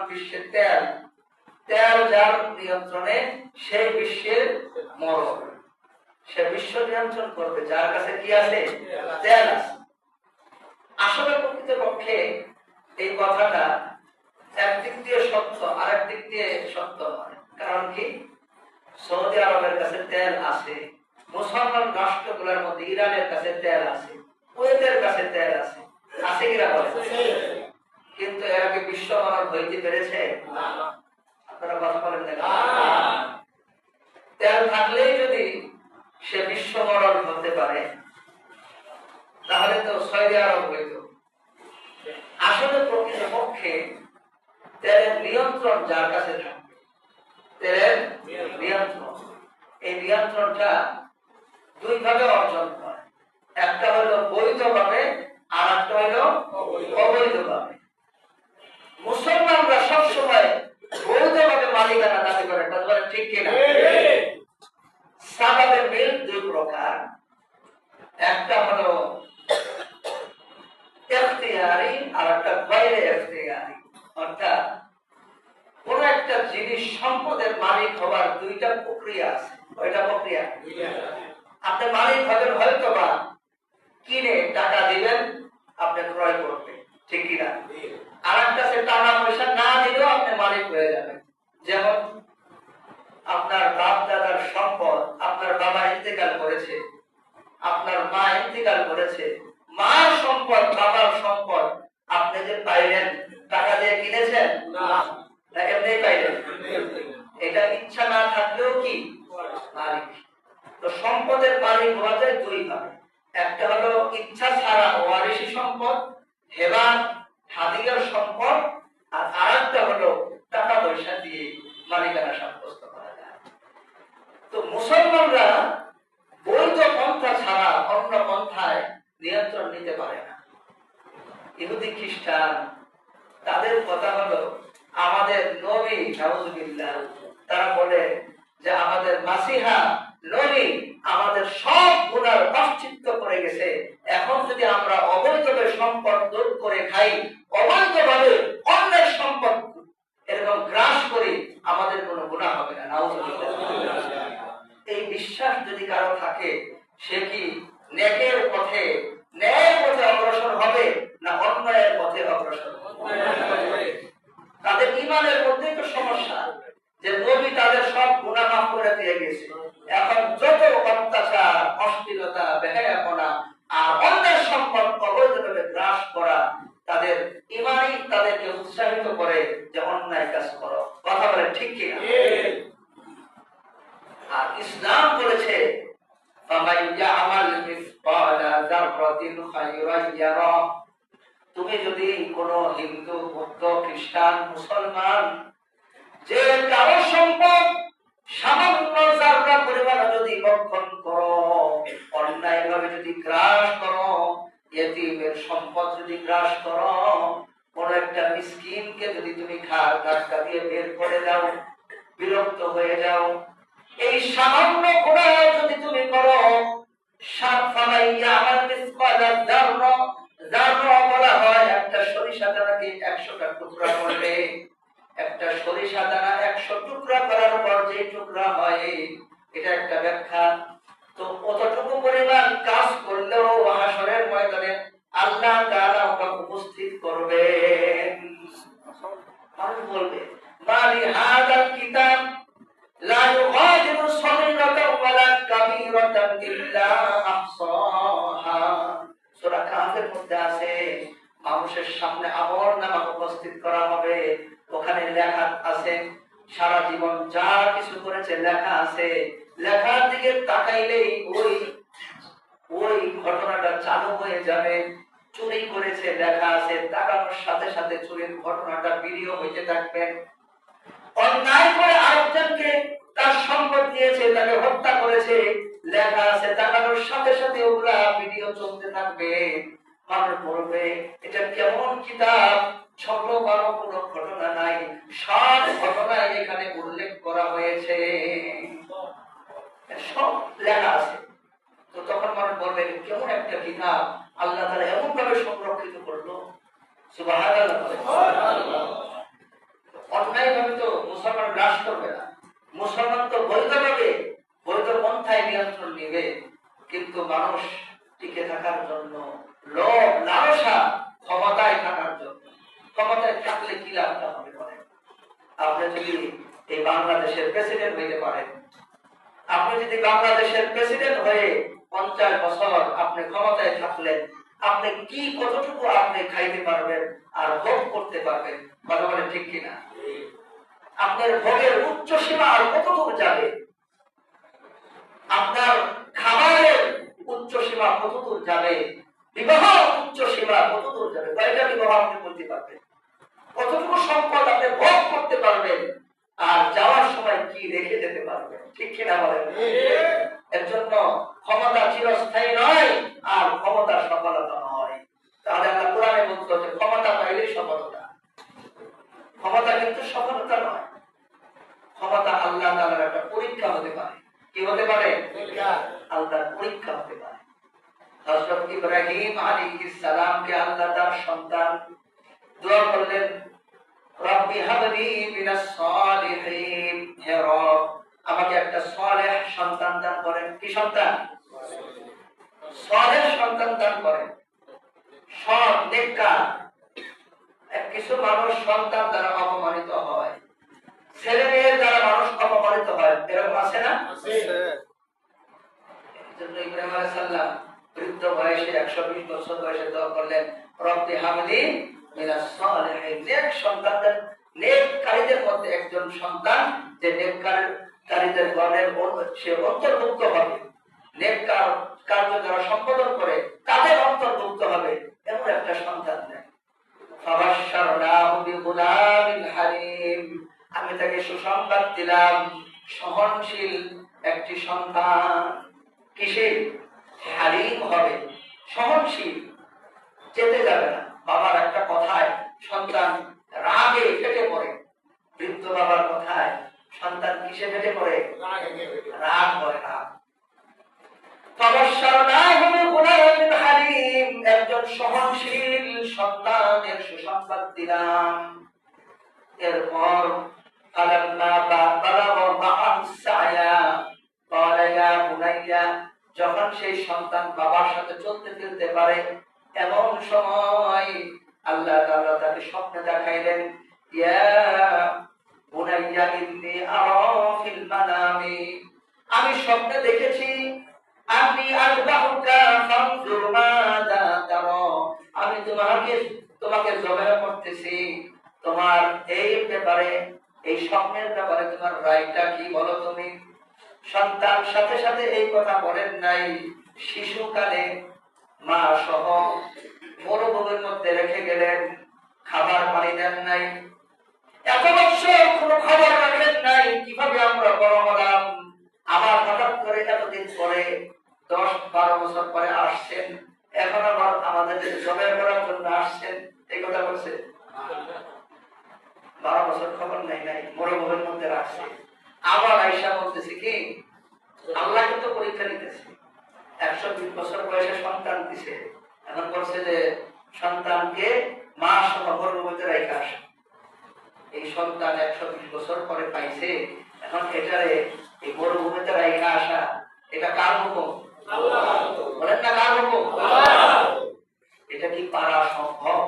বিশ্বের তেল, তেল যার নিয়ন্ত্রণে সেই বিশ্বের মরণ, সে বিশ্ব নিয়ন্ত্রণ করবে যার কাছে কি আছে, তেল আছে। আসলে প্রকৃতপক্ষে এই কথাটা একদিক দিয়ে সত্য, আরেক দিক দিয়ে সত্য নয়। কারণ কি, সৌদি আরবের কাছে তেল আছে, মুসলমান রাষ্ট্রগুলোর মধ্যে ইরানের কাছে তেল আছে, কুয়েতের কাছে তেল আছে, আছে কিনা বলে? কিন্তু এরা কি বিশ্ব মানব হইতে পেরেছে? আপনারা কথা বলেন না। তেল থাকলেই যদি সে বিশ্ব মডেল হতে পারে, তাহলে তো সৌদি আরব হইত। আসলে প্রকৃতপক্ষে তেলের নিয়ন্ত্রণ যার কাছে থাকবে, তেলের নিয়ন্ত্রণ, এই নিয়ন্ত্রণটা দুই ভাবে অর্জন করে। একটা হলো বৈধভাবে, আর একটা হলো অবৈধভাবে। মুসলমানরা সবসময় বৈধভাবে মালিকানা দাবি করে, ঠিক কিনা? সাবাবের মিল দুই প্রকার, একটা হলো ইখতিয়ারি আর একটা গায়রে ইখতিয়ারি। অর্থাৎ কোন একটা জিনিস সম্পদের মালিক হবার দুইটা প্রক্রিয়া আছে। কয়টা প্রক্রিয়া? আপনি মালিক হবেন হয়তো বা কিনে টাকা দিবেন, আপনি ক্রয় করবেন, ঠিক কিনা? আর একটা সে টাকা পয়সা না দিলেও আপনি মালিক হয়ে যাবেন। যেমন আপনার বাপ দাদার সম্পদ, আপনার বাবা ইন্তেকাল করেছে, আপনার মা ইন্তেকাল করেছে, মার সম্পদ, বাবার সম্পদ আপনি যে পাইলেন, টাকা দিয়ে কিনেছেন না, এমনি পাইলেন। এটা ইচ্ছা না থাকলেও কি মালিক। তো সম্পদের মালিক হওয়া যায় দুই ভাবে। একটা হলো ইচ্ছা ছাড়া ওয়ারিশি সম্পদ, হেবা হাদিয়ার সম্পদ, আর আরেকটা হলো টাকা পয়সা দিয়ে মালিকানা সাব্যস্ত করা যায়। তো মুসলমানরা বৈধ পন্থা ছাড়া অন্য পন্থায় নিয়ন্ত্রণ নিতে পারে না। ইহুদি খ্রিস্টান তাদের কথা হলো আমাদের নবী, নাউযুবিল্লাহ, তারা বলে যে আমাদের মাসিহা নবী আমাদের সব গুনার প্রায়শ্চিত্ত করে গেছে, এখন যদি আমরা অবৈধভাবে সম্পদ দূর করে খাই, অবৈধভাবে অন্যের সম্পদ এরকম গ্রাস করি, আমাদের কোনো গুনাহ হবে না। নাউযুবিল্লাহ। এই বিশ্বাস যদি কারো থাকে, সে কি নেকের পথে, ন্যায়ের পথে অগ্রসর হবে না অন্যায়ের পথে অগ্রসর হবে? তাদের ঈমানের মধ্যেই তো সমস্যা, যে নবী তাদের সব গুনাহ মাফ করে দিয়ে গেছে, এখন যত অত্যাচার, অশ্লীলতা, বেহায়াপনা আর অন্যের সম্পদ অবৈধভাবে গ্রাস করা, তাদের ঈমানই তাদেরকে উৎসাহিত করে যে অন্যায় কাজ করো। কথা বলে ঠিক কিনা? আর ইসলাম বলেছে তুমি যদি কোন হিন্দু, বৌদ্ধ, খ্রিস্টান, মুসলমান যে কারো সম্পদ সামান্য যারা পরিমাণ যদি লঙ্ঘন করো, অন্যায় ভাবে যদি গ্রাস করো, ইয়েতিমের সম্পদ যদি গ্রাস করো, কোন একটা মিসকিনকে যদি তুমি খার ধাক্কা দিয়ে বের করে দাও, বিরক্ত হয়ে যাও, এই সামান্য গুনাহ যদি তুমি করো, বলা হয় একটা সরিষা দানাকে 100টা টুকরা করলে, একটা সরিষা দানা 100 টুকরা করার পর যে টুকরা হয়, এটা একটা ব্যাখ্যা। তো কতটুকু পরিমাণ কাজ করলেও হাসরের ময়দানে আল্লাহ তাআলা ওকে উপস্থিত করবেন। মানুষ বলবে মালি হাদাল কিতাব লা ইউগাদিরু সগীরাতাও ওয়ালা কাবীরাতান ইল্লা আহসাহা। সূরা কাফের মধ্যে আছে, মানুষের সামনে আমলনামা উপস্থিত করা হবে, ওখানে লেখা আছে সারা জীবন যা কিছু করেছে লেখা আছে, লেখার দিকে তাকাইলেই ওই ঘটনাটা চালু হয়ে যাবে। চুরি করেছে লেখা আছে, তাকানোর সাথে সাথে চুরির ঘটনাটা ভিডিও হইতে থাকবে। অন্যায় করে আরেকজনকে তার সম্পদ দিয়েছে, তাকে হত্যা করেছে, লেখা আছে, তাকানোর সাথে সাথে ওগুলা ভিডিও চলতে থাকবে। মানুষ বলবে এটা কেমন কিতাব, ছোট বড় কোনো ঘটনা নাই, সব ঘটনা এখানে উল্লেখ করা হয়েছে, সব লেখা আছে। তো তখন মানুষ বলবে কেমন একটা কিতাব আল্লাহ তাআলা এমন ভাবে সংরক্ষিত করলো। সুবহানাল্লাহ। মুসলমান তো বৈধভাবে বৈধ পন্থায় নিয়ন্ত্রণ নিবে, কিন্তু মানুষ টিকে থাকার জন্য, লোভ লালসা, ক্ষমতায় থাকার জন্য। ক্ষমতায় থাকলে কি লাভটা হবে বলেন? আপনি যদি এই বাংলাদেশের প্রেসিডেন্ট হইতে পারেন, আপনি যদি বাংলাদেশের প্রেসিডেন্ট হয়ে 50 বছর আপনি ক্ষমতায় থাকলেন, আপনি কি কতটুকু আপনি খাইতে পারবেন আর ভোগ করতে পারবেন? কথা বলেন ঠিক কিনা? আপনার ভোগের উচ্চ সীমা আর কতটুকু যাবে? আপনার খাবারের উচ্চ সীমা কতদূর যাবে? বিবাহ উচ্চ সীমা কতদূর যাবে? কয়টা বিবাহ আপনি করতে পারবেন? কতটুকু সম্পদ আপনি ভোগ করতে পারবেন? আর যাওয়ার সময় কি রেখে যেতে পারবেন? ঠিক কিনা বলেন? এর জন্য ক্ষমতা চিরস্থায়ী নয়, আর ক্ষমতা সফলতা নয়। তাহলে আল্লাহ কোরআনে বলতে হচ্ছে ক্ষমতা পাইলেই সফলতা। ক্ষমতা কিন্তু সফলতা নয়। ক্ষমতা আল্লাহ তাআলার একটা পরীক্ষা হতে পারে। কি হতে পারে? আল্লাহর পরীক্ষা হতে পারে। হযরত ইব্রাহিম আলাইহিস সালামকে আল্লাহ তার সন্তান দোয়া করলেন, রব্বি হাবলি মিনাস সালিহিন, হে রব আমাকে একটা সালেহ সন্তান দান করেন। কি সন্তান? সালেহ সন্তান দান করেন। সৎ নেককার। কিছু মানুষ সন্তান দ্বারা অপমানিত হয়, ছেলে মেয়ের দ্বারা মানুষ অপমানিত হয়, এরকম আছে না? ইব্রাহিম আলাইহিস সালাম বৃদ্ধ বয়সে 120 বছর বয়সে দোয়া করলেন, রব্বি হাবলি মিনাস সালিহিন, নেক সন্তান দেন। নেককারীদের মধ্যে একজন সন্তান যে নেককারীদের গণের সে অন্তর্ভুক্ত হবে, নেককার কার্য যারা সম্পাদন করে তাদের অন্তর্ভুক্ত হবে, এমন একটা সন্তান দেন। ফাবাশশারনাহু বিগুলামিন হালিম, আমি তাকে সুসংবাদ দিলাম সহনশীল একটি সন্তান। কিসের? হালিম হবে, সহনশীল, যেতে যাবে না। বাবার একটা কথায় সন্তান রাগে ফেটে পড়ে, বৃদ্ধ বাবার কথায় সন্তান কিসে ফেটে পড়ে? রাগ হয়, রাগ। ফাবাশশারনাহু বিগুলামিন হালিম, একজন সহনশীল সন্তানের সুসংবাদ দিলাম। এরপর ফালাম্মা বালাগা মা'আস সা'য়া ক্বালা ইয়া বুনাইয়া, যখন সেই সন্তান বাবার সাথে চলতে ফিরতে পারে, এমন সময় আল্লাহ তাআলা তাকে স্বপ্নে দেখাইলেন, ইয়া বুনাইয়া ইন্নী আরা ফিল মানামি, আমি স্বপ্নে দেখেছি আমি আযবাহুকা ফানজুর মাযা তারা, আমি তোমাকে জবাই করতেছি, তোমার এই ব্যাপারে, এই স্বপ্নের ব্যাপারে তোমার রায়টা কি বলো তুমি? সন্তান সাথে সাথে এই কথা বলেন নাই, শিশুকালে মা সহ মরুভূমির মধ্যে রেখে গেলেন, খাবার পানি দেন নাই, এত বছর কোনো খবর রাখেন নাই, কিভাবে আমরা বড় হলাম। আবার হঠাৎ করে এতদিন পরে 10-12 বছর পরে আসছেন, এখন আবার আমাদের জবাই করার জন্য আসছেন, এই কথা বলছে। 12 বছর খবর নাই, মরুভূমির মধ্যে রাখছে। আবার আয়েশা বলতেছে কি, আল্লাহ কিন্তু পরীক্ষা নিতেছে। 120 বছর বয়সে সন্তান দিছে, এখন বলছে যে সন্তানকে মা সহ মরুভূমিতে রেখে আসে। এই সন্তান 120 বছর পরে পাইছে, এখন এটারে এই মরুভূমিতে রেখে আসা, এটা কার হুকুম? আল্লাহর। বলেন না কার হুকুম? আল্লাহর। এটা কি পারা সম্ভব?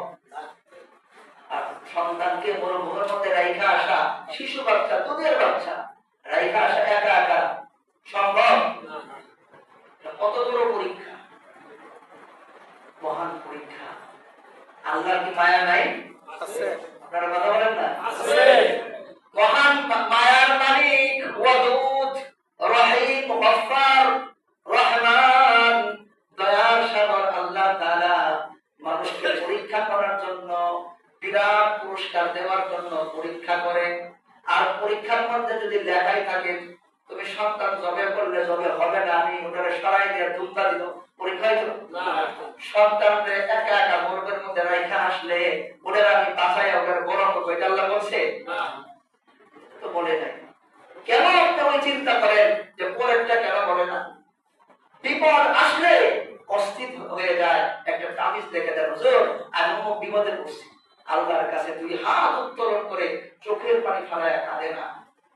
আর সন্তানকে মরুভূমির মধ্যে রেখে আসা, শিশু বাচ্চা, দুধের বাচ্চা রেখে আসা একা একা সম্ভব? কত বড় পরীক্ষা, মহান পরীক্ষা। আল্লাহর কি মায়া নাই? আছে। আপনারা কথা বলেন না? আছে। মহান মায়ার মালিক, ওয়াদুদ, রহিম, গফফার, রহমান, দয়ার সাগর আল্লাহ তাআলা মানুষকে পরীক্ষা করার জন্য, বিরাট পুরস্কার দেওয়ার জন্য পরীক্ষা করে। আর পরীক্ষার মধ্যে যদি লেখাই থাকে তুমি সন্তান জবে করলে জবে হবে না, আমি ওটারে সরাই দিয়ে দুম্বা দিব, পরীক্ষা হইতো না। সন্তানকে একা একা মরবের মধ্যে রাইখা আসলে ওদের আমি বাঁচাই ওদের বড় করবো, এটা আল্লাহ বলছে? তো বলে নাই। কেন আপনি ওই চিন্তা করেন যে পরেরটা কেন বলে না? বিপদ আসলে অস্থির হয়ে যায়, একটা তাবিজ দেখে দেন, হুজুর আমি বিপদে পড়ছি, আল্লাহর কাছে 2 হাত উত্তোলন করে চোখের পানি ফেলায় কাঁদে না,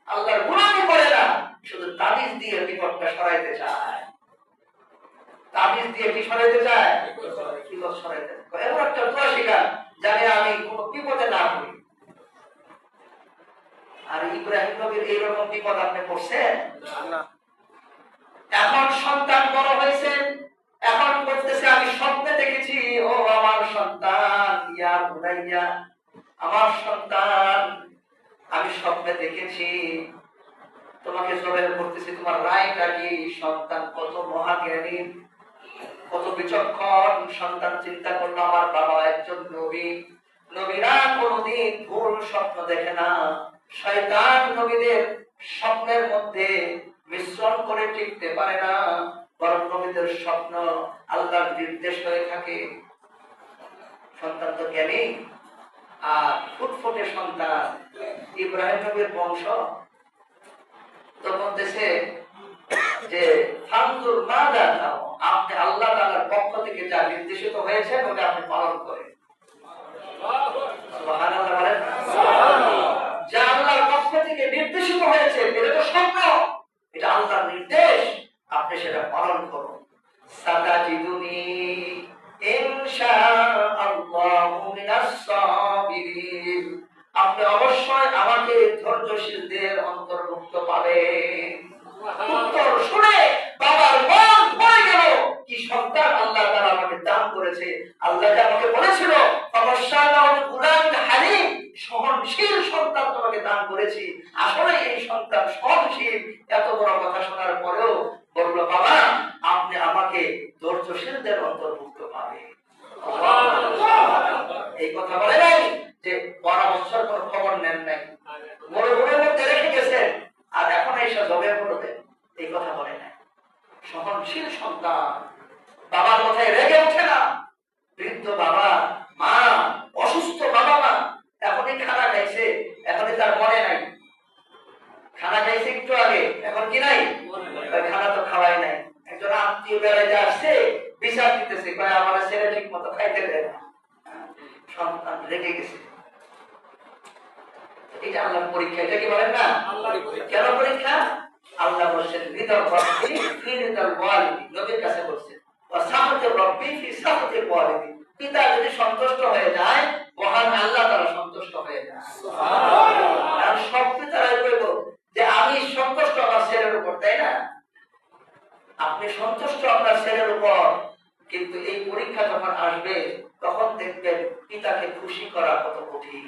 আল্লাহর গুনাহ করে সরাইতে চায়, তাবিজ দিয়ে কি সরাইতে চায়, বিপদ সরাইতে চায়। এমন একটা দোয়া শিখান জানে আমি কোনো বিপদে না পড়ি। আর ইব্রাহিম নবীর এইরকম বিপদ আপনি করছেন না। এখন সন্তান বড় হয়েছে, এখন বলতেছে আমি স্বপ্নে দেখেছি, ও আমার সন্তান, ইয়া বুনাইয়া, আমার সন্তান, আমি স্বপ্নে দেখেছি তোমাকে জবাই করতেছি, তোমার রায়টা কি? সন্তান কত মহাজ্ঞানী, কত বিচক্ষণ সন্তান চিন্তা করলো আমার বাবা একজন নবী, নবীরা কোনদিন ভুল স্বপ্ন দেখে না। শয়তান নবীদের স্বপ্নের মধ্যে মিশ্রণ করে টিকতে পারে না, বরং নবীদের স্বপ্ন আল্লাহর নির্দেশ হয়ে থাকে। সন্তান তো জ্ঞানী আর ফুটফুটে সন্তান ইব্রাহিম নবীর বংশ। তো বলতেছে যে ফানজুর মাযা তাও, আপনি আল্লাহ তাআলার পক্ষ থেকে যা নির্দেশিত হয়েছে ওটা আপনি পালন করেন। সুবহানাল্লাহ বলেন। যা আল্লাহর পক্ষ থেকে নির্দেশিত হয়েছে এটা তো স্বপ্ন, এটা আল্লাহর নির্দেশ, আপনি সেটা পালন করুন। সাতাজিদুনি ইনশাআল্লাহু মিনাস সাবিরিন, আপনি অবশ্যই আমাকে ধৈর্যশীলদের অন্তর্ভুক্ত পাবেন। উত্তর শুনে বাবার মন ভরে গেল, কি সন্তান আল্লাহ তাআলা আমাকে দান করেছে। আল্লাহ আমাকে বলেছিল ফাবাশশারনাহু বিগুলামিন হালিম, সহনশীল সন্তান তোমাকে দান করেছি। আসলে এই সন্তান সহনশীল। এত বড় কথা শোনার পরেও বলল বাবা আপনি আমাকে ধৈর্যশীলদের অন্তর্ভুক্ত পাবেন। এই কথা বলে নাই যে পরামর্শের কোন খবর নেন নাই, মরুভূমির মধ্যে রেখে গেছেন আর এখন এসে জবে করবে, এই কথা বলে নাই। সহনশীল সন্তান, বাবার কথায় রেগে ওঠে না। বৃদ্ধ বাবা মা, অসুস্থ বাবা মা, এখনই খানা খাইছে, এখনই তার মনে নাই। খানা খাইছে একটু আগে, এখন কি নাই? খানা তো খাওয়াই নাই। একজন আত্মীয় বেড়াইতে আসছে, বিচার দিতেছে, আমার ছেলে ঠিক মতো খাইতে দেয় না। সন্তান রেগে গেছে। এটা আল্লাহর পরীক্ষা, এটা কি বলেন না? কেন পরীক্ষা? আল্লাহ বলছেন হৃদয় রব্বি ফি হৃদয় ওয়ালিদি, নবীর কাছে বলছেন ওয়াসাহতে রব্বি ফি সাহতে ওয়ালিদি, পিতা যদি সন্তুষ্ট হয়ে যায় মহান আল্লাহ তাআলা সন্তুষ্ট হয়ে যায়। সুবহানাল্লাহ। আর সব পিতারাই বলবো যে আমি সন্তুষ্ট আমার ছেলের উপর, তাই না? আপনি সন্তুষ্ট আপনার ছেলের উপর, কিন্তু এই পরীক্ষা যখন আসবে তখন দেখবেন পিতাকে খুশি করা কত কঠিন।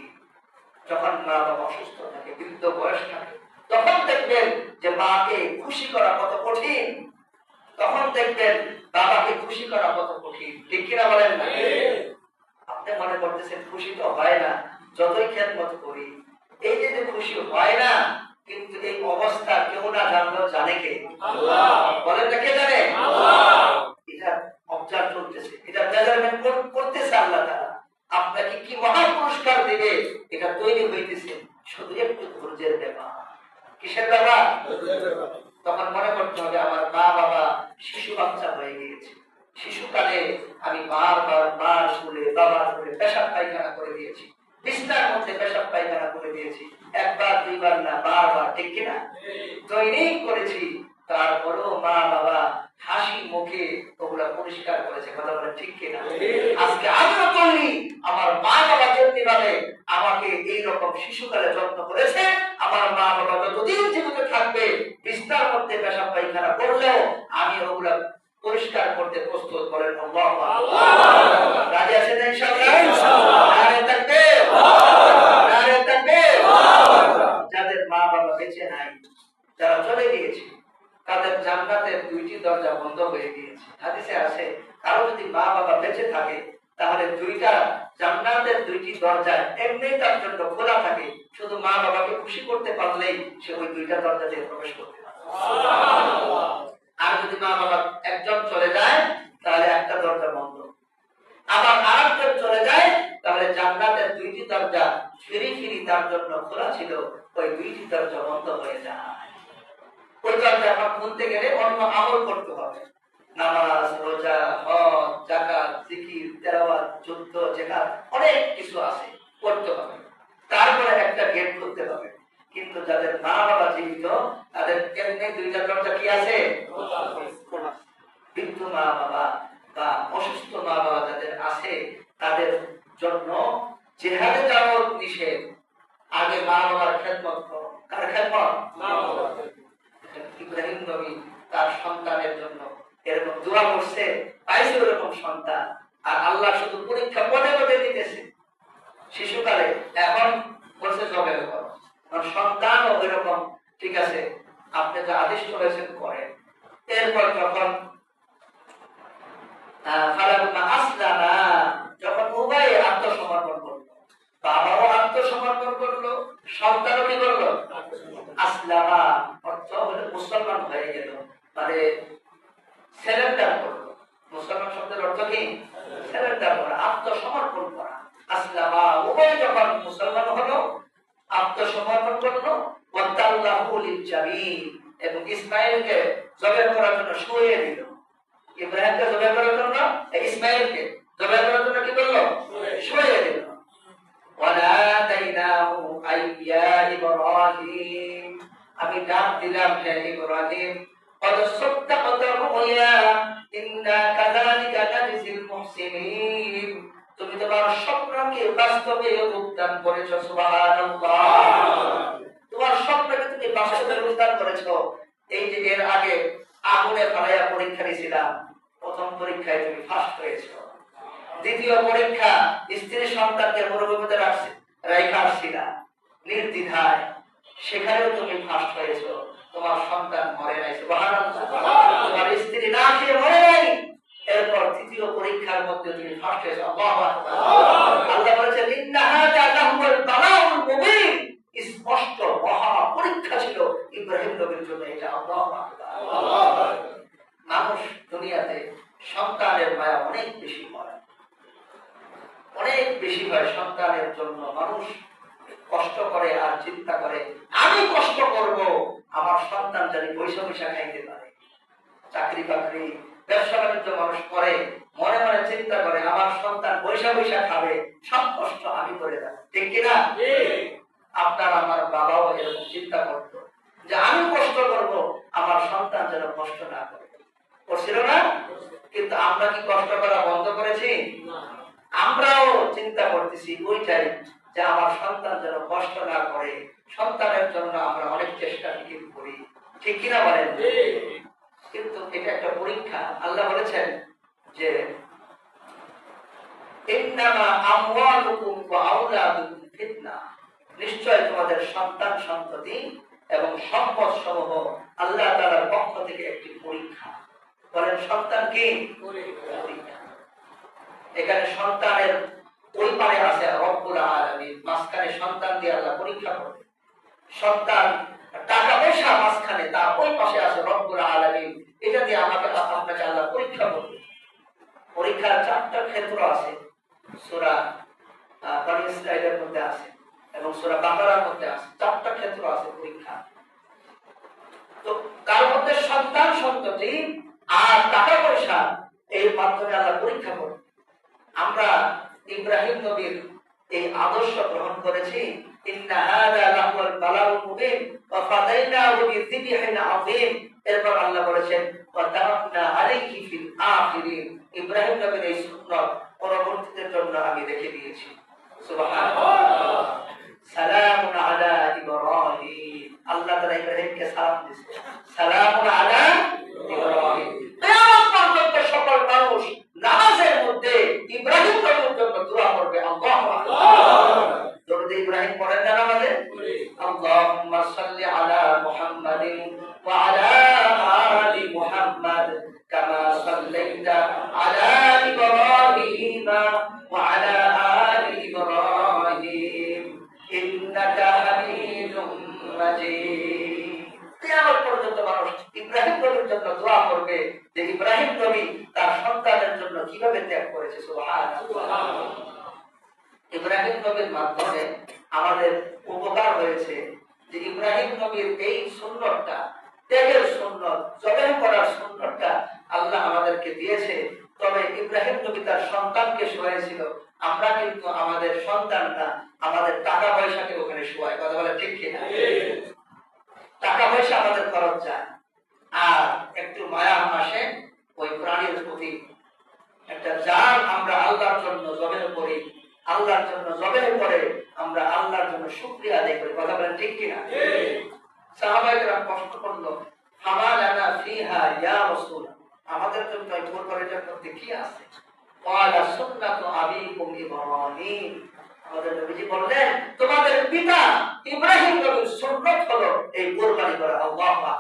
যখন মা বাবা অসুস্থ থাকে, বৃদ্ধ বয়স থাকে, তখন দেখবেন যে মাকে খুশি করা কত কঠিন, তখন দেখবেন বাবাকে খুশি করা কত কঠিন। ঠিক কিনা বলেন না? আপনি মনে করতেছেন খুশি তো হয় না, যতই খেদমত করি। এই যে খুশি হয় না, কিন্তু এই অবস্থা কেউ না জানলেও জানে কে? আল্লাহ। বলেন না কে জানে? আল্লাহ। এটা অবজার্ভ চলতেছে, এটা মেজারমেন্ট করতেছে আল্লাহ তাআলা। আপনাকে কি মহা পুরস্কার দিবে এটা তৈরি হইতেছে, শুধু একটু ধৈর্যের ব্যাপার। কিসের ব্যাপার? তখন মনে করতে হবে আমার মা বাবা শিশু বাচ্চা হয়ে গিয়েছে, শিশুকালে আমি বারবার মার কোলে বাবার কোলে পেশাব পায়খানা করে দিয়েছি, বিছানার মধ্যে পেশাব পায়খানা করে দিয়েছি, একবার দুইবার না বারবার, ঠিক কিনা? দৈনিক করেছি। তারপরেও মা বাবা হাসি মুখে ওগুলা পরিষ্কার করেছে, কথা বলে ঠিক কিনা? আজকে আমিও করি, আমার মা বাবা যেমনি ভাবে আমাকে এইরকম শিশুকালে যত্ন করেছে, আমার মা বাবা যতদিন জীবিত থাকবে বিছানার মধ্যে পেশাব পায়খানা করলেও আমি ওগুলা পরিষ্কার করতে প্রস্তুত। করেন আল্লাহু আকবার। রাজি আছেন ইনশাআল্লাহ? ইনশাআল্লাহ। নারে তাকবীর, নারে তাকবীর। যাদের মা বাবা বেঁচে নাই, যারা চলে গিয়েছে, তাদের জান্নাতের দুইটি দরজা বন্ধ হয়ে গিয়েছে। হাদিসে আছে কারো যদি মা বাবা বেঁচে থাকে তাহলে দুইটা জান্নাতের দুইটি দরজা এমনি তার জন্য খোলা থাকে, শুধু মা বাবাকে খুশি করতে পারলেই সে ওই দুইটা দরজা দিয়ে প্রবেশ করতে পারে। সুবহানাল্লাহ। আর যদি মা বাবা একজন চলে যায় তাহলে একটা দরজা বন্ধ, আবার আরেকজন চলে যায় তাহলে জান্নাতের দুইটি দরজা ফিরি ফিরি তার জন্য খোলা ছিল, ওই দুইটি দরজা বন্ধ হয়ে যায়। ওই দরজা এখন খুলতে গেলে অন্য আমল করতে হবে, নামাজ, রোজা, হজ, যাকাত, জিকির, তেলাওয়াত, যুদ্ধ, জিহাদ, অনেক কিছু আছে করতে হবে, তারপরে একটা গেট খুলতে হবে। কিন্তু যাদের মা বাবা জীবিত তাদের এমনি দুইটা দরজা নিরাপত্তা কি আছে? বৃদ্ধ মা বাবা বা অসুস্থ মা বাবা যাদের আছে তাদের জন্য জিহাদে যাওয়ার নিষেধ। আগে মা বাবার খেদমত করো। কার খেদমত? মা বাবার। ইব্রাহিম নবী তার সন্তানের জন্য এরকম দোয়া করছে, পাইছে ওরকম সন্তান। আর আল্লাহ শুধু পরীক্ষা পদে পদে দিতেছে শিশুকালে, এখন বলছে জবে করো। সন্তানও এরকম, ঠিক আছে আপনি যা আদেশ করেছেন করেন। এরপর যখন যখন উভয়ে আত্মসমর্পণ করলো, বাবাও আত্মসমর্পণ করলো, সন্তানও কি করলো? আসলামা অর্থ হলো মুসলমান হয়ে গেল, মানে সারেন্ডার করলো। মুসলমান শব্দের অর্থ কি? সারেন্ডার করা, আত্মসমর্পণ করা। আসলামা উভয়ে যখন মুসলমান হলো, আত্মসমর্পণ করলো, ওয়াতাল্লাহু লিল-জাবিন, এবং ইসমাঈলকে জবাই করার জন্য শুইয়ে দিল। ইব্রাহিমকে জবাই করার জন্য, ইসমাঈলকে জবাই করার জন্য কি করলো? শুইয়ে দিল। ওয়ানাদাইনাহু আইয়া ইব্রাহিম, আমি ডাক দিলাম হে ইব্রাহিম, قد صدقت الرؤيا إنا كذلك نجزي المحسنين, তুমি তোমার স্বপ্নকে বাস্তবে রূপদান করেছো। সুবহানাল্লাহ, তোমার স্বপ্নকে তুমি বাস্তবে রূপদান করেছো। এই যে এর আগে আগুনে ফেলাইয়া পরীক্ষা দিয়েছিলাম, প্রথম পরীক্ষায় তুমি ফার্স্ট হয়েছো। দ্বিতীয় পরীক্ষা স্ত্রী সন্তানকে মরুভূমিতে রাখা আসছিলা নির্দ্বিধায়, সেখানেও তুমি ফার্স্ট হয়েছো। তোমার সন্তান মরে নাই, সুবহানাল্লাহ, তোমার স্ত্রী না খেয়ে মরে নাই। এরপর তৃতীয় পরীক্ষার মধ্যে তুমি ফার্স্ট হয়েছো। আল্লাহু আকবার। আল্লাহ বলেছেন ইন্নাহা লাহুল বালাউল মুবিন, স্পষ্ট মহা পরীক্ষা ছিল ইব্রাহিম নবীর জন্য এটা। আল্লাহু আকবার। মানুষ দুনিয়াতে সন্তানের মায়া অনেক বেশি হয়, অনেক বেশি হয় সন্তানের জন্য। মানুষ কষ্ট করে আর চিন্তা করে আমি কষ্ট করব আমার সন্তান জানি পয়সা পয়সা খাইতে পারে। চাকরি বাকরি ব্যবসা বাণিজ্য মানুষ করে, মনে মনে চিন্তা করে আমার সন্তান পয়সা পয়সা খাবে, সব কষ্ট আমি করে দেব। ঠিক কিনা? আপনার আমার বাবাও এরকম চিন্তা করত যে আমি কষ্ট করব আমার সন্তান যেন কষ্ট না করে। করছিল না? কিন্তু আমরা কি কষ্ট করা বন্ধ করেছি? আমরাও চিন্তা করতেছি ওইটাই, যে আমার সন্তান যেন কষ্ট না করে। সন্তানের জন্য আমরা অনেক চেষ্টা করি, ঠিক কিনা বলেন? কিন্তু এটা একটা পরীক্ষা। আল্লাহ বলেছেন যে ইন্নামা আমওয়ালুকুম ওয়া আওলাদুকুম ফিতনা, নিশ্চয় তোমাদের সন্তান সন্ততি এবং সম্পদ সমূহ আল্লাহ তাআলার পক্ষ থেকে একটি পরীক্ষা। বলেন সন্তান কি? পরীক্ষা। এখানে সন্তানের ওই পারে আছে রব্বুল আলামিন, মাঝখানে সন্তান দিয়ে আল্লাহ পরীক্ষা করবে। সন্তান টাকা পয়সা মাঝখানে, তার ওই পাশে আছে রব্বুল আলামিন, এটা দিয়ে আমাকে আপনাকে আল্লাহ পরীক্ষা করবে। পরীক্ষার চারটা ক্ষেত্র আছে, সূরা বনী ইসরাঈলের মধ্যে আছে এবং সূরা বাকারার মধ্যে আছে। চারটা ক্ষেত্র আছে পরীক্ষা। তো তার মধ্যে সন্তান সন্ততি আর টাকা পয়সা, এর মাধ্যমে আল্লাহ পরীক্ষা করবে। আমরা ইব্রাহিম নবীর এই আদর্শ গ্রহণ করেছি। ইন্না হাযা লাহুল বালাউল মুবিন ওয়া ফাদাইনাহু বিযিবহিন আযীম। এরপর আল্লাহ বলেছেন ওয়া তারাকনা আলাইহি ফিল আখিরিন, ইব্রাহিম নবীর এই সুন্নাত পরবর্তীদের জন্য আমি রেখে দিয়েছি। সুবহানাল্লাহ। সালামুন আলা ইব্রাহিম, আল্লাহ তাআলা ইব্রাহিমকে সালাম দিয়েছে, সালামুন আলা ইব্রাহিম। কিয়ামত পর্যন্ত সকল মানুষ নামাজের মধ্যে ইব্রাহিম নবীর জন্য দোয়া করবে। আল্লাহু আকবার। দরুদ ইব্রাহিম পড়েন না নামাজে? আল্লাহুম্মা সাল্লি আলা মুহাম্মাদিন ওয়া আলা আলি মুহাম্মাদ কামা সাল্লাইতা আলা ইব্রাহিম ওয়া আলা আলি ইব্রাহিম ইন্নাকা হামিদুম মাজিদ। কিয়ামত পর্যন্ত মানুষ ইব্রাহিম নবীর জন্য দোয়া করবে যে ইব্রাহিম নবী তার সন্তানের জন্য কিভাবে ত্যাগ করেছে। সুবহানাল্লাহ। ইব্রাহিম নবীর মাধ্যমে আমাদের উপকার হয়েছে যে ইব্রাহিম নবীর এই সুন্নতটা, ত্যাগের সুন্নত, জবাই করার সুন্নতটা আল্লাহ আমাদেরকে দিয়েছে। তবে ইব্রাহিম নবী তার সন্তানকে শোয়াইছিল, আমরা কিন্তু আমাদের সন্তানরা আমাদের টাকা পয়সাকে ওখানে শোয়াই। কথা বলে ঠিক কিনা? টাকা পয়সা আমাদের খরচ যায়, আর একটু মায়া আসে ওই প্রাণীর প্রতি। একটা জান আমরা আল্লাহর জন্য জবেহ করি, আল্লাহর জন্য জবেহ করে আমরা আল্লাহর জন্য শুকরিয়া আদায় করি। কথা বলেন ঠিক কিনা? সাহাবায়েরা কষ্ট করলো, হামালানা ফিহা ইয়া রাসূল, আমাদের জন্য এই কুরবানিটার মধ্যে কি আছে? ওয়ালা সুন্নাতু আবিকুম ইব্রাহিম, আমাদের নবীজি বললেন তোমাদের পিতা ইব্রাহিম নবীর সুন্নাত হলো এই কুরবানি করা। আল্লাহু আকবার।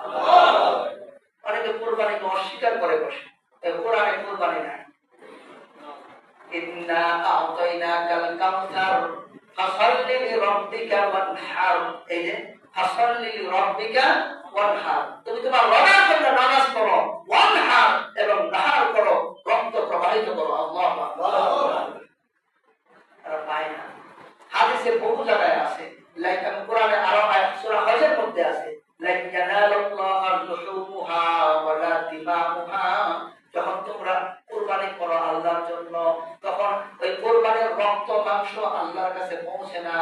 অনেকে কুরবানিকে অস্বীকার করে বসে, এই কোরআনে কুরবানি নাই। ইন্না আ'তাইনাকাল কাউসার ফাসাল্লি লিরাব্বিকা ওয়ানহার, এই যে ফাসাল্লি লিরাব্বিকা ওয়ানহার, তুমি তোমার রবের জন্য নামাজ পড়ো, ওয়ানহার এবং নাহার করো, রক্ত প্রবাহিত করো। আল্লাহু আকবার। তারা পায় না। হাদিসে বহু জায়গায় আছে, লাইক কোরআনে আরো আয়াত সূরা হজের মধ্যে আছে, লাইক ইয়ানালুল্লাহু লুহুমুহা ওয়ালা দিমাউহা, যখন তোমরা কুরবানি করো আল্লাহর জন্য তখন ওই কুরবানির রক্ত মাংস আল্লাহর কাছে পৌঁছে না,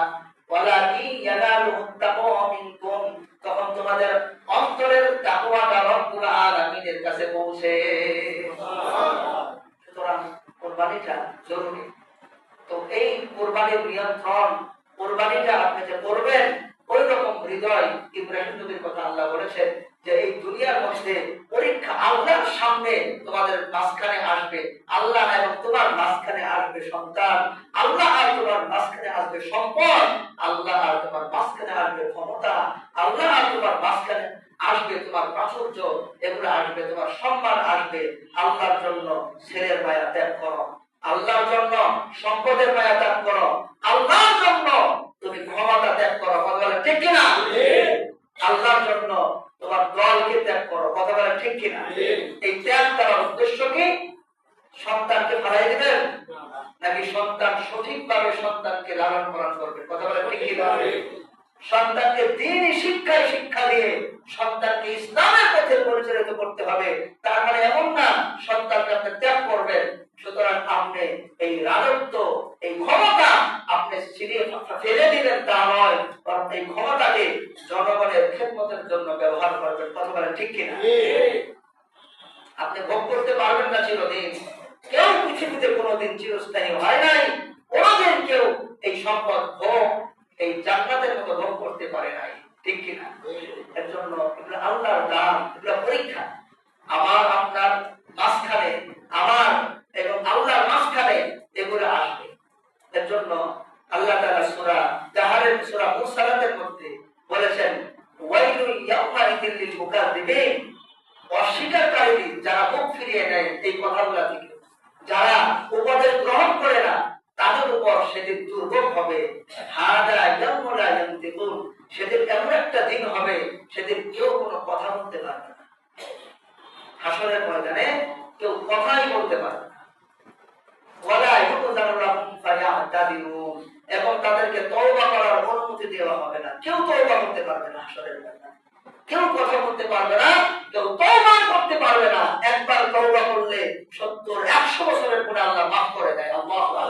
ওয়ালাকিন ইয়ানালুহুত তাকওয়া মিনকুম, তখন তোমাদের অন্তরের তাকওয়াটা রব্বুল আলামিনের কাছে পৌঁছে। সুতরাং কুরবানিটা জরুরি। তো এই কুরবানির নিয়ন্ত্রণ, কুরবানিটা আপনি যে করবেন ওই রকম হৃদয় ইব্রাহিম নবীর কথা আল্লাহ বলেছেন যে এই দুনিয়ার মধ্যে পরীক্ষা আল্লাহর সামনে তোমাদের মাঝখানে আসবে, আল্লাহ এবং তোমার মাঝখানে আসবে সন্তান, আল্লাহ আর তোমার মাঝখানে আসবে সম্পদ, আল্লাহ আর তোমার মাঝখানে আসবে ক্ষমতা, আল্লাহ আর তোমার মাঝখানে আসবে তোমার প্রাচুর্য, এগুলো আসবে, তোমার সম্মান আসবে। আল্লাহর জন্য ছেলের মায়া ত্যাগ করো, আল্লাহর জন্য সম্পদের মায়া ত্যাগ করো, আল্লাহর জন্য তুমি ক্ষমতা ত্যাগ করো। কথা বলে ঠিক কিনা? আল্লাহর জন্য তোমার দলকে ত্যাগ করো। কথা বলে ঠিক কিনা? এই ত্যাগ করার উদ্দেশ্য কি? সন্তানকে ফেলাই দিবেন নাকি সন্তান সঠিকভাবে সন্তানকে লালন পালন করবে? কথা বলে ঠিক কিনা? সন্তানকে দ্বীনি শিক্ষায় শিক্ষা দিয়ে সন্তানকে ইসলামের পথে পরিচালিত করতে হবে। তার মানে এমন না সন্তানকে আপনি ত্যাগ করবেন। সুতরাং আপনি এই রাজত্ব, এই ক্ষমতা আপনি ফেলে দিবেন তা নয়, বরং এই ক্ষমতাকে জনগণের খেদমতের জন্য ব্যবহার করবেন। কথা বলেন ঠিক কিনা? আপনি ভোগ করতে পারবেন না চিরদিন। কেউ পৃথিবীতে কোনোদিন চিরস্থায়ী হয় নাই, কোনোদিন কেউ এই সম্পদ ভোগ, এই জান্নাতের মতো ভোগ করতে পারে নাই। ঠিক কিনা? এর জন্য এগুলো আল্লাহর দান, এগুলো পরীক্ষা। আমার আপনার মাঝখানে, আমার এবং আল্লাহর মাঝখানে এগুলো আসবে। এর জন্য আল্লাহ তাআলা সূরা তাহারের সূরা মুরসালাতের মধ্যে বলেছেন ওয়াইলুল ইয়াউমাইযিল লিল মুকাযযিবিন, অস্বীকারী যারা মুখ ফিরিয়ে নেয় এই কথাগুলো থেকে, যারা উপদেশ গ্রহণ করে না তাদের উপর সেদিন দুর্ভোগ হবে। হাদা ইয়াউমুল লা ইয়ানতিকুন, সেদিন এমন একটা দিন হবে সেদিন কেউ কোনো কথা বলতে পারবে না। হাসরের ময়দানে কেউ কথাই বলতে পারবে না। ওয়ালা ইউযানু লাহুম ফায়াতাদিরুন, এবং তাদেরকে তওবা করার অনুমতি দেওয়া হবে না। কেউ তওবা করতে পারবে না হাসরের ময়দানে, কেউ কথা বলতে পারবে না, কেউ তওবা করতে পারবে না। একবার তওবা করলে 70-100 বছরের পরে আল্লাহ মাফ করে দেয়। আল্লাহু আকবার।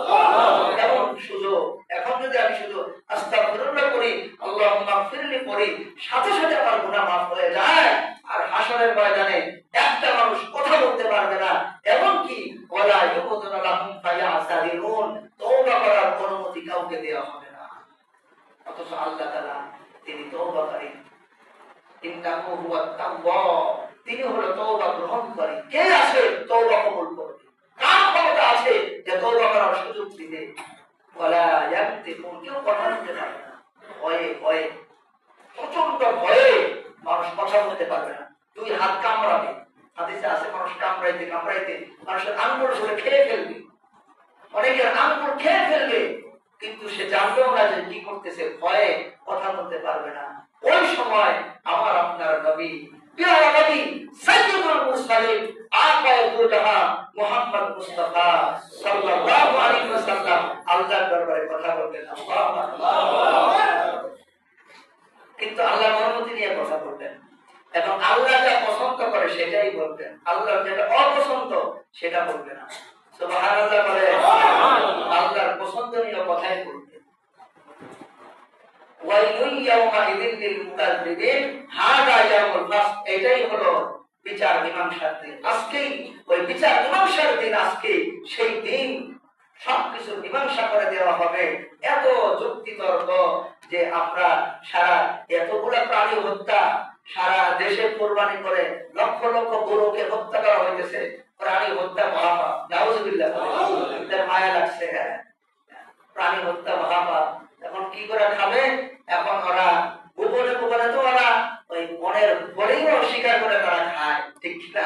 এমন সুযোগ। এখন যদি আমি শুধু আস্তাগফিরুল্লাহ করি, আল্লাহুম্মা গফিরলি করি, সাথে সাথে আমার গুনাহ মাফ হয়ে যায়। আর হাসরের ময়দানে একটা মানুষ কথা বলতে পারবে না, এমনকি ওয়ালা ইউযানু লাহুম ফায়াতাদিরুন, তওবা করার অনুমতি কাউকে দেওয়া হবে না। অথচ আল্লাহ তাআলা তিনি তওবাকারী, ইন্নাহু হুয়াত তাওয়াব, তিনি হলো তওবা গ্রহণকারী। কে আছে তওবা কবুল করবে? কার ক্ষমতা আছে যে তওবা করার সুযোগ দিবে? ওয়ালা ইয়ানতিকুন, কেউ কথা বলতে পারবে না। ভয়ে ভয়ে, প্রচন্ড ভয়ে মানুষ কথা বলতে পারবে না। দুই হাত কামড়াবে, হাদিসে আছে মানুষ কামড়াইতে কামড়াইতে মানুষের আঙ্গুল ধরে খেয়ে ফেলবে, অনেকের আঙ্গুল খেয়ে ফেলবে, কিন্তু সে জানবেও না যে কি করতেছে, ভয়ে কথা বলতে পারবে না। ওই সময় আমার আপনার নবী, প্রিয় নবী সাইয়্যিদুল মুরসালিন আকায়ে দুজাহান মুহাম্মদ মুস্তাফা সাল্লাল্লাহু আলাইহি ওয়াসাল্লাম আল্লাহর দরবারে কথা বলবেন। আল্লাহু আকবার। কিন্তু আল্লাহর অনুমতি নিয়ে কথা বলবেন এবং আল্লাহ যা পছন্দ করে সেটাই বলবেন, আল্লাহ যেটা অপছন্দ সেটা বলবে না। সুবহানাল্লাহ বলে আল্লাহর পছন্দনীয় কথাই বলবেন। ওয়াইলুল ইয়াউমাইযিল লিল মুকাযযিবিন, হাদা ইয়াউমুল ফাসল, এটাই হলো বিচার মীমাংসার দিন। আজকেই ওই বিচার মীমাংসার দিন, আজকে সেই দিন সবকিছু মীমাংসা করে দেওয়া হবে। এত যুক্তি তর্ক যে আমরা সারা এতগুলা প্রাণী হত্যা, সারা দেশে কোরবানি করে লক্ষ লক্ষ গরুকে হত্যা করা হইতেছে, প্রাণী হত্যা মহাপাপ, নাউযুবিল্লাহ। এদের মায়া লাগছে, প্রাণী হত্যা মহাপাপ। এখন কি করে খাবে? এখন ওরা গোপনে গোপনে, তো ওরা ওই মনের বলেই অস্বীকার করে তারা খায়, ঠিক না?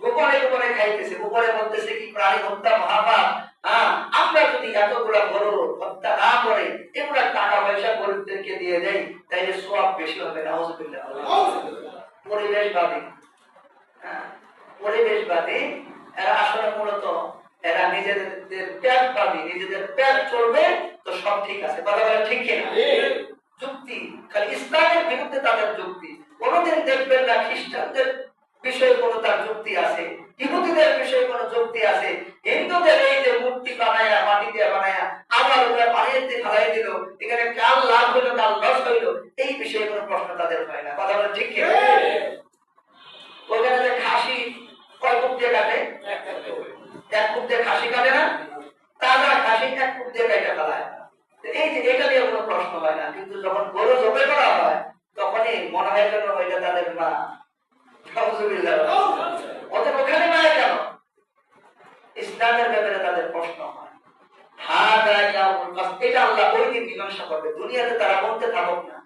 গোপনে গোপনে খাইতেছে, গোপনে বলতেছে কি প্রাণী হত্যা মহাপাপ। আমরা যদি এতগুলা গরু হত্যা না করে এগুলা টাকা পয়সা গরিবদেরকে দিয়ে দেয়, তাইলে সওয়াব বেশি হবে। নাউযুবিল্লাহ। পরিবেশবাদী, পরিবেশবাদী এরা আসলে মূলত এরা নিজেদের পেট পাবি, নিজেদের পেট চলবে তো সব ঠিক আছে, বলা বলা ঠিক কিনা? যুক্তি খালি ইসলামের বিরুদ্ধে তাদের যুক্তি। কোনদিন দেখবেন না খ্রিস্টানদের বিষয়ে কোন তার যুক্তি আছে, ইহুদিদের বিষয়ে কোন যুক্তি আছে। হিন্দুদের এই যে মূর্তি বানায়া, মাটি দিয়ে বানায়া আবার ওরা পানিতে ফেলাই দিল, এখানে কাল লাভ হইলো কাল লস হইলো, এই বিষয়ে কোন প্রশ্ন তাদের হয় না, কথা বলা ঠিক কিনা? ওখানে যে খাসি কয় কূপ দিয়ে কাটে? এক কূপ দিয়ে খাসি কাটে না? তাজা খাসি এক কূপ দিয়ে কাটে ফেলায়। এই যে এটা নিয়ে কোনো প্রশ্ন হয় না। কিন্তু যখন গরু জবাই করা হয় তখনই মনে হয় যেন ওইটা তাদের মা। ওদের ওখানে মায়া কেন? ইসলামের ব্যাপারে তাদের প্রশ্ন হয়। এটা আল্লাহ ওই দিন মীমাংসা করবে। দুনিয়াতে তারা বলতে থাকুক না,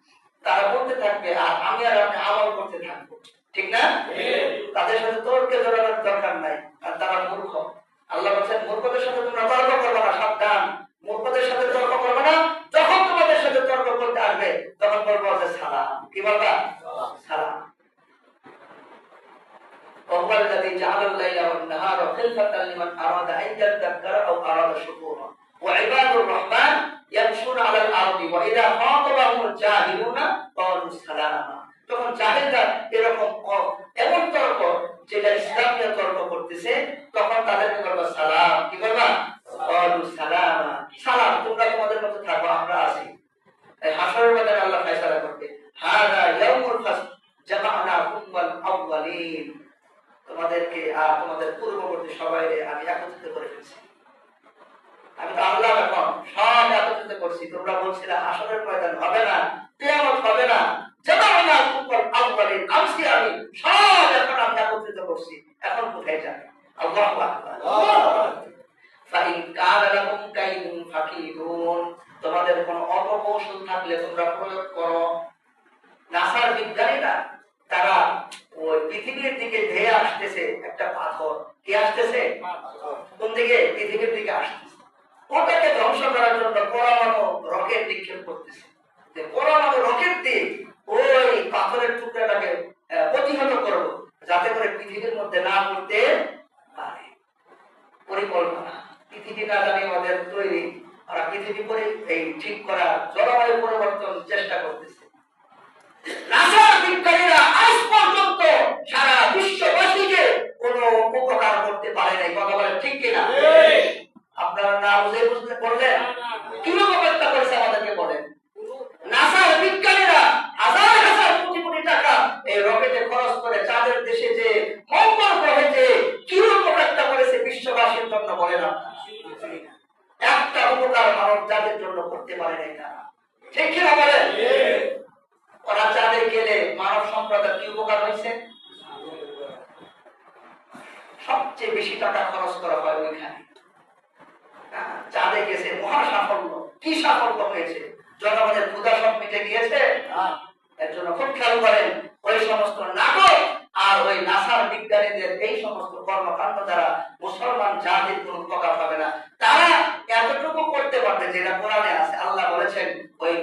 তারা বলতে থাকবে আর আমি আর আপনি আমল করতে থাকবো, ঠিক না? তাদের সাথে তর্কে জড়ানোর দরকার নাই, আর তারা মূর্খ। আল্লাহ বলছেন মূর্খদের সাথে তোমরা তর্ক করবে না, সাবধান। মূর্খদের সাথে তর্ক করবে না। যখন তোমাদের সাথে তর্ক করতে আসবে তখন বলবো যে সালাম। কি বলবা? সালাম। وهو الذي جعل الليل والنهار خلفة لمن أراد أن يذكر أو أراد شكورا وعباد الرحمن يمشون على الأرض وإذا خاطبهم الجاهلون قالوا سلاما। তখন জাহেলরা এরকম এমন তর্ক যেটা ইসলাম নিয়ে তর্ক করতেছে, তখন তাদেরকে বলবা সালাম। কি বলবা? ক্বালু সালামা, সালাম, তোমরা তোমাদের মতো থাকো, আমরা আছি। এই হাশরের ময়দানে আল্লাহ ফয়সালা করবে, হাযা ইয়াউমুল ফাসল জামা'নাকুম ওয়াল আউয়ালিন, তোমাদেরকে আর তোমাদের পূর্ববর্তী সবাইকে আমি একত্রিত করে ফেলেছি। আমি তো আল্লাহ, এখন সব একত্রিত করছি। তোমরা বলছিলে হাশরের ময়দান হবে না, কিয়ামত হবে না, জামা'নাকুম ওয়াল আউয়ালিন, আমসি আমি সব এখন আমি একত্রিত করছি। এখন কোথায় যাবে? আল্লাহু আকবার। ফাইন কানা লাকুম কাইদুন ফাকিদুন, তোমাদের কোনো অপকৌশল থাকলে তোমরা প্রয়োগ করো। নাসার বিজ্ঞানীরা তারা ওই পৃথিবীর দিকে ধেয়ে আসতেছে একটা পাথর। কি আসতেছে? কোন দিকে? পৃথিবীর দিকে আসতেছে। ওটাকে ধ্বংস করার জন্য পরমাণু রকেট নিক্ষেপ করতেছে। যে পরমাণু রকেট দিয়ে ওই পাথরের টুকরাটাকে প্রতিহত করব, যাতে করে পৃথিবীর মধ্যে না পড়তে পারে। পরিকল্পনা পৃথিবী না জানি আমাদের তৈরি, আর পৃথিবী করে এই ঠিক করা জলবায়ু পরিবর্তন চেষ্টা করতেছে। নাসার বিজ্ঞানীরা আজ পর্যন্ত সারা বিশ্ববাসীকে কোনো উপকার করতে পারে নাই, কথা বলে ঠিক কিনা? আপনারা না বুঝে বুঝতে বললেন কিভাবে অপেক্ষা করেছে আমাদেরকে বলেন। নাসার বিজ্ঞানীরা হাজার হাজার কোটি কোটি টাকা এই রকেটে খরচ করে চাঁদের দেশে যে মঙ্গল গ্রহে যে কি উপকারটা করেছে বিশ্ববাসীর জন্য, বলেন একটা উপকার মানব জাতির জন্য করতে পারে নাই তারা, ঠিক কিনা বলেন? ওরা চাঁদে গেলে মানব সম্প্রদায়ের কি উপকার হয়েছে? সবচেয়ে বেশি টাকা খরচ করা হয় ওইখানে। চাঁদে গেছে, মহা সাফল্য। কি সাফল্য হয়েছে? জনগণের ক্ষুধা সব মিটে গিয়েছে। এর জন্য খুব খেয়াল করেন, ওই সমস্ত নাটক আর ওই নাসার বিজ্ঞানীদের এই সমস্ত কর্মকাণ্ড দ্বারা মুসলমান জাতির কোন উপকার হবে না। তারা এতটুকু করতে পারবে যেটা কোরআনে আছে। আল্লাহ বলেছেন ওই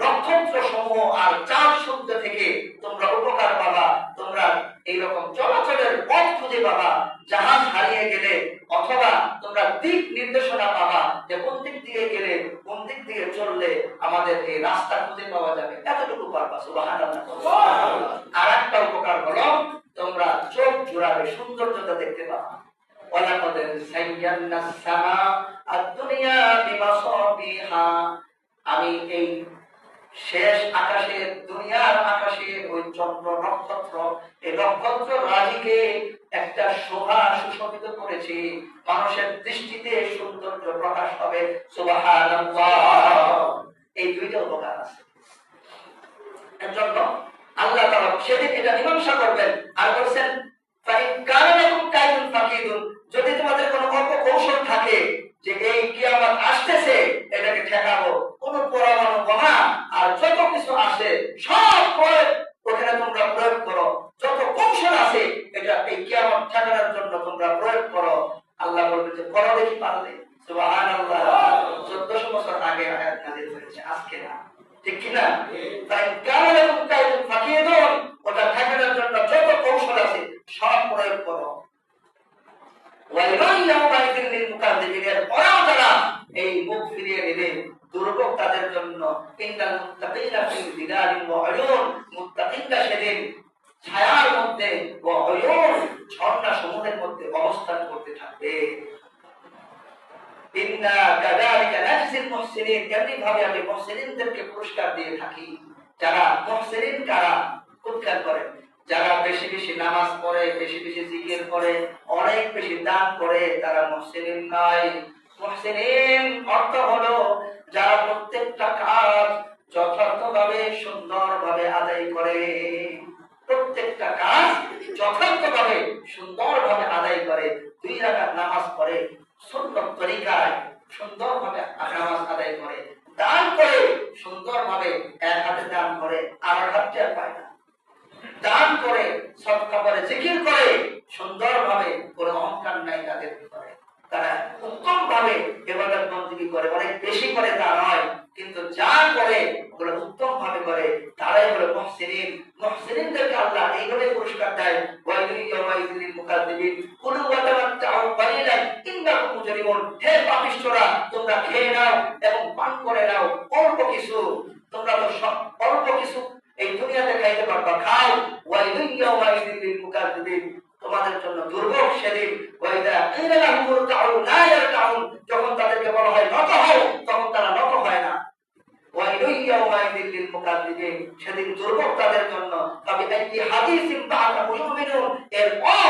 নক্ষত্র সমূহ আর চাঁদ সূর্য থেকে তোমরা উপকার পাবা, তোমরা এইরকম চলাচলের পথ খুঁজে পাবা, জাহাজ হারিয়ে গেলে, অথবা তোমরা দিক নির্দেশনা পাবা যে কোন দিক দিয়ে গেলে কোন দিক দিয়ে চললে আমাদের এই রাস্তা খুঁজে পাওয়া যাবে, এতটুকু পারবা। সুবহানাল্লাহ। আর একটা উপকার হলো তোমরা চোখ জোড়াবে, সৌন্দর্যতা দেখতে পাবা। ওয়ালাকাদ যায়্যানাস সামা আদ-দুনিয়া বিমাসাবিহা, আমি এই শেষ আকাশের, দুনিয়ার আকাশের ওই চন্দ্র নক্ষত্র, এই নক্ষত্র রাজিকে একটা শোভা সুশোভিত করেছি, মানুষের দৃষ্টিতে সৌন্দর্য প্রকাশ হবে। সুবহানাল্লাহ। এই দুইটা উপকার আছে। এর জন্য আল্লাহ তাআলা সেদিন এটা মীমাংসা করবেন আর বলছেন ফাইন কানা লাকুম কাইদুন ফাকিদুন, যদি তোমাদের কোনো অপকৌশল থাকে যে এই কিয়ামত আসতেছে এটাকে ঠেকাবো, কোন পরমাণু বোমা আর যত কিছু আছে সব প্রয়োগ ওখানে তোমরা প্রয়োগ করো, যত কৌশল আছে এটা এই কিয়ামত ঠেকানোর জন্য তোমরা প্রয়োগ করো। আল্লাহ বলবেন যে করো দেখি পারলে। সুবহানাল্লাহ। 1400 বছর আগে আয়াত নাযিল হয়েছে, আজকে না, ঠিক কি না? তাই কানা লাকুম কাইদুন ফাকিদুন, ওটা ঠেকানোর জন্য যত কৌশল আছে সব প্রয়োগ করো। ওয়াইলুন ইয়াউমাইযিন লিল মুকাদ্দিবিন, ওরাও যারা এই মুখ ফিরিয়ে নেবে দুর্ভোগ তাদের জন্য। ইন্নাল মুত্তাকিনা ফি যিলালিন ওয়া উয়ুন, মুত্তাকিনরা সেদিন ছায়ার মধ্যে ওয়া উয়ুন ঝর্ণা সমূহের মধ্যে অবস্থান করতে থাকবে। ইন্না কাযালিকা নাজজিল মুহসিনিন, এমনি ভাবে আমি মুহসিনদেরকে পুরস্কার দিয়ে থাকি। যারা মুহসিন কারা? উৎখান করেন যারা বেশি বেশি নামাজ পড়ে, বেশি বেশি জিকির করে, অনেক বেশি দান করে, তারা মুহসিন নয়। মুহসিন অর্থ হলো যারা প্রত্যেকটা কাজ যথার্থভাবে সুন্দরভাবে আদায় করে, প্রত্যেকটা কাজ যথার্থভাবে সুন্দরভাবে আদায় করে, 2 রাকাত নামাজ পড়ে, সুন্নত তরিকায় সুন্দরভাবে নামাজ আদায় করে, দান করে সুন্দরভাবে, এক হাতে দান করে আর হাতে পায় না, দান করে, সদকা করে, জিকির করে সুন্দরভাবে, কোনো অহংকার নাই তাদের ভিতরে, তারা উত্তম ভাবে ইবাদত বندگی করে, অনেক বেশি করে তা নয়, কিন্তু যা করে ওগুলো উত্তম ভাবে করে, তারাই হলো মুহসিনিন। মুহসিনদেরকে আল্লাহ এইভাবে পুরস্কার দেয়, ওয়াইলুন ইয়াউমাইযিন লিল মুকাদ্দিবিন কুলু ওয়া তামাত্তাউ কালিলান ইন্নাকুম মুজরিমুন, হে পাপিষ্ঠরা তোমরা খেয়ে নাও এবং পান করে নাও অল্প কিছু, তোমরা তো অল্প কিছু এই দুনিয়াতে খাইতে পারবা, খাও। ওয়াইলুন ইয়াউমাইযিন লিল মুকাদ্দিবিন, তোমাদের জন্য দুর্ভোগ সেদিন। ওয়াইদা কিলা লাহুম ইরকাউ লা ইয়ারকাউন, যখন তাদেরকে বলা হয় নত হও তখন তারা নত হয় না। ওয়াইলুন ইয়াউমাইযিন লিল মুকাদ্দিবিন, সেদিন দুর্ভোগ তাদের জন্য। তবে এই হাদিসিন বা'দাহু ইউমিনুন, এরপর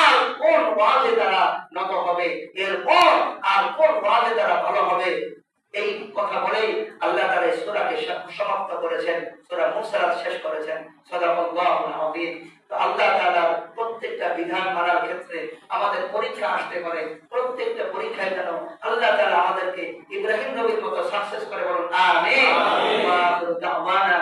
আর কোন ওয়াজে তারা নত হবে, এরপর আর কোন ওয়াজে তারা ভালো হবে। এই কথা বলেই আল্লাহ তাআলা সূরাকে সমাপ্ত করেছেন, সূরা মুরসালাত শেষ করেছেন। সাদাকাল্লাহুল আযীম। তো আল্লাহ তাআলা প্রত্যেকটা বিধান মানার ক্ষেত্রে আমাদের পরীক্ষা আসতে পারে, প্রত্যেকটা পরীক্ষায় যেন আল্লাহ তাআলা আমাদেরকে ইব্রাহিম নবীর মতো সাকসেস করে, বলুন আমিন। ওয়া আখিরু দাওয়ানা